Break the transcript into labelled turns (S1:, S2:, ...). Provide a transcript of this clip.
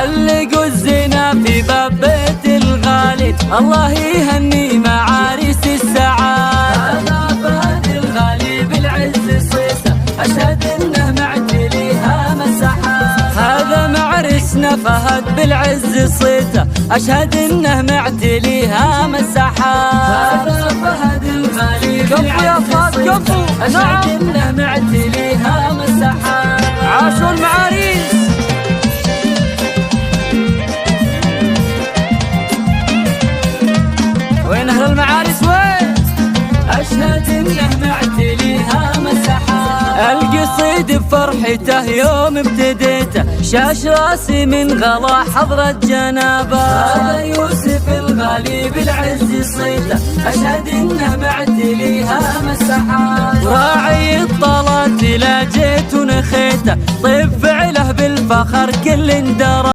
S1: علقوا الزنا في باب بيت الغالي، الله يهني معاريس السعاد. هذا فهد الغالي بالعز صيته، أشهد إنه معتليها مسحات. هذا معرسنا فهد بالعز صيته، أشهد إنه معتليها مسحات. هذا فهد الغالي بالعز صيته، أشهد إنه معتليها مسحات. عاشوا المعاريس. وين أهل المعارس وين؟ أشهد إنه معتليها مسحات. القصيد بفرحته يوم ابتديته، شاش راسي من غلا حضرة جنابه. هذا يوسف الغالي بالعز صيته، أشهد إنه معتليها مسحات. راعي الطلات لا جيت ونخيته، طيب فعله بالفخر كل درى.